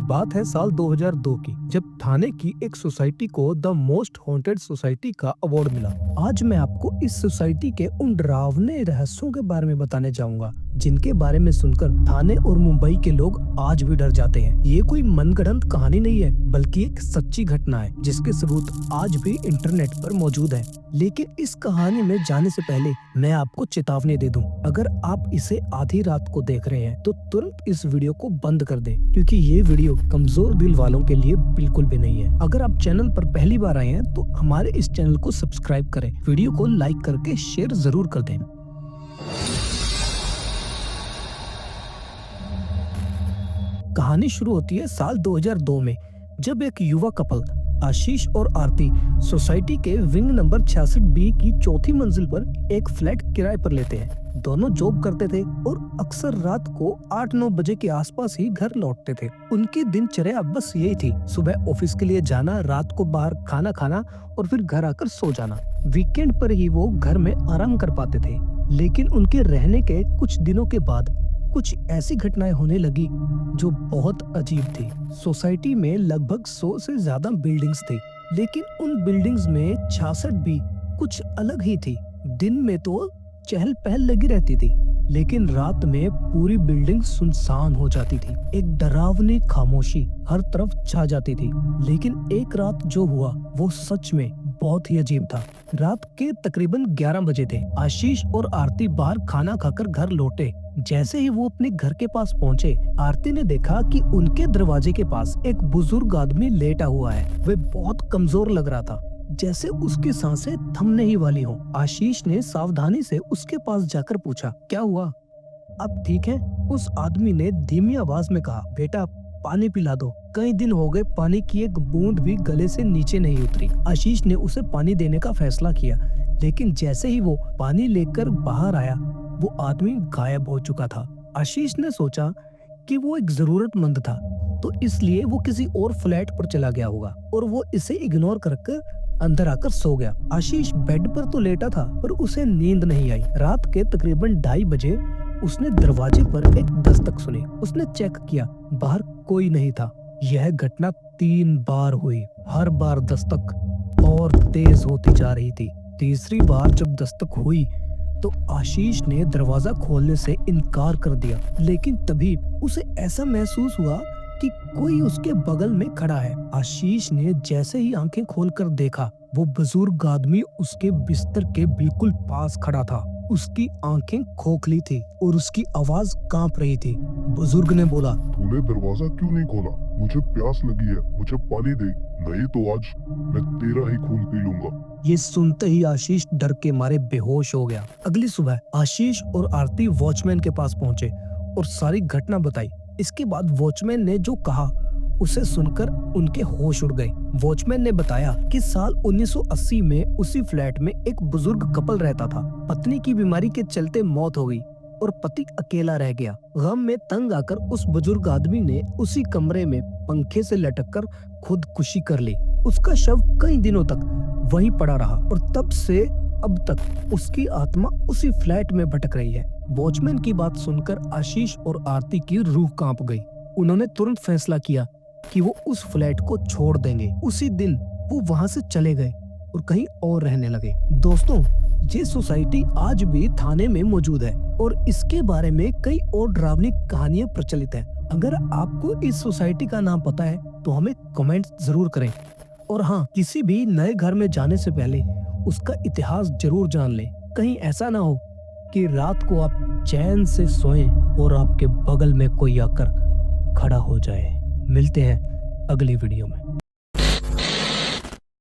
बात है साल 2002 की, जब थाने की एक सोसाइटी को द मोस्ट हॉन्टेड सोसाइटी का अवार्ड मिला। आज मैं आपको इस सोसाइटी के उन डरावने रहस्यों के बारे में बताने जाऊंगा जिनके बारे में सुनकर थाने और मुंबई के लोग आज भी डर जाते हैं। ये कोई मनगढ़ंत कहानी नहीं है, बल्कि एक सच्ची घटना है जिसके सबूत आज भी इंटरनेट पर मौजूद है। लेकिन इस कहानी में जाने से पहले मैं आपको चेतावनी दे दूं, अगर आप इसे आधी रात को देख रहे हैं तो तुरंत इस वीडियो को बंद कर दें, क्योंकि ये वीडियो कमजोर दिल वालों के लिए बिल्कुल भी नहीं है। अगर आप चैनल पर पहली बार आए हैं तो हमारे इस चैनल को सब्सक्राइब करें, वीडियो को लाइक करके शेयर जरूर कर दें। कहानी शुरू होती है साल 2002 में, जब एक युवा कपल आशीष और आरती सोसाइटी के विंग नंबर 66B की चौथी मंजिल पर एक फ्लैट किराए पर लेते हैं। दोनों जॉब करते थे और अक्सर रात को 8-9 बजे के आसपास ही घर लौटते थे। उनकी दिनचर्या बस यही थी, सुबह ऑफिस के लिए जाना, रात को बाहर खाना खाना और फिर घर आकर सो जाना। वीकेंड पर ही वो घर में आराम कर पाते थे। लेकिन उनके रहने के कुछ दिनों के बाद कुछ ऐसी घटनाएं होने लगी जो बहुत अजीब थी। सोसाइटी में लगभग 100 से ज्यादा बिल्डिंग्स थी, लेकिन उन बिल्डिंग्स में 66B कुछ अलग ही थी। दिन में तो चहल पहल लगी रहती थी, लेकिन रात में पूरी बिल्डिंग सुनसान हो जाती थी। एक डरावनी खामोशी हर तरफ छा जाती थी। लेकिन एक रात जो हुआ वो सच में बहुत ही अजीब था। रात के तकरीबन 11 बजे थे। आशीष और आरती बाहर खाना खाकर घर लौटे। जैसे ही वो अपने घर के पास पहुंचे, आरती ने देखा कि उनके दरवाजे के पास एक बुजुर्ग आदमी लेटा हुआ है। वह बहुत कमजोर लग रहा था, जैसे उसकी सांसें थमने ही वाली हो। आशीष ने सावधानी से उसके पास जाकर पूछा, क्या हुआ, आप ठीक हैं? उस आदमी ने धीमी आवाज में कहा, बेटा पानी पिला दो, कई दिन हो गए पानी की एक बूंद भी गले से नीचे नहीं उतरी। आशीष ने उसे पानी देने का फैसला किया, लेकिन जैसे ही वो पानी लेकर बाहर आया, वो आदमी गायब हो चुका था। आशीष ने सोचा कि वो एक जरूरतमंद था, तो इसलिए वो किसी और फ्लैट पर चला गया होगा और वो इसे इग्नोर करके अंदर आकर सो गया। आशीष बेड पर तो लेटा था, पर उसे नींद नहीं आई। रात के तकरीबन 2:30 बजे उसने दरवाजे पर एक दस्तक सुनी। उसने चेक किया, बाहर कोई नहीं था। यह घटना 3 बार हुई। हर बार दस्तक और तेज होती जा रही थी। तीसरी बार जब दस्तक हुई तो आशीष ने दरवाजा खोलने से इनकार कर दिया, लेकिन तभी उसे ऐसा महसूस हुआ कि कोई उसके बगल में खड़ा है। आशीष ने जैसे ही आंखें खोलकर देखा, वो बुजुर्ग आदमी उसके बिस्तर के बिल्कुल पास खड़ा था। उसकी आंखें खोखली थी और उसकी आवाज कांप रही थी। बुजुर्ग ने बोला, तूने दरवाजा क्यों नहीं खोला? मुझे प्यास लगी है, मुझे पानी दे, नहीं तो आज मैं तेरा ही खून पी लूंगा। ये सुनते ही आशीष डर के मारे बेहोश हो गया। अगली सुबह आशीष और आरती वॉचमैन के पास पहुंचे और सारी घटना बताई। इसके बाद वॉचमैन ने जो कहा उसे सुनकर उनके होश उड़ गए। वॉचमैन ने बताया कि साल 1980 में उसी फ्लैट में एक बुजुर्ग कपल रहता था। पत्नी की बीमारी के चलते मौत हो गई और पति अकेला रह गया। गम में तंग आकर उस बुजुर्ग आदमी ने उसी कमरे में पंखे से लटककर खुदकुशी कर ली। उसका शव कई दिनों तक वहीं पड़ा रहा और तब से अब तक उसकी आत्मा उसी फ्लैट में भटक रही है। वॉचमैन की बात सुनकर आशीष और आरती की रूह कांप गई। उन्होंने तुरंत फैसला किया कि वो उस फ्लैट को छोड़ देंगे। उसी दिन वो वहां से चले गए और कहीं और रहने लगे। दोस्तों, ये सोसाइटी आज भी थाने में मौजूद है और इसके बारे में कई और डरावनी कहानियां प्रचलित हैं। अगर आपको इस सोसाइटी का नाम पता है तो हमें कमेंट जरूर करें। और हाँ, किसी भी नए घर में जाने से पहले उसका इतिहास जरूर जान लें। कहीं ऐसा ना हो कि रात को आप चैन से सोएं और आपके बगल में कोई आकर खड़ा हो जाए। मिलते हैं अगली वीडियो में।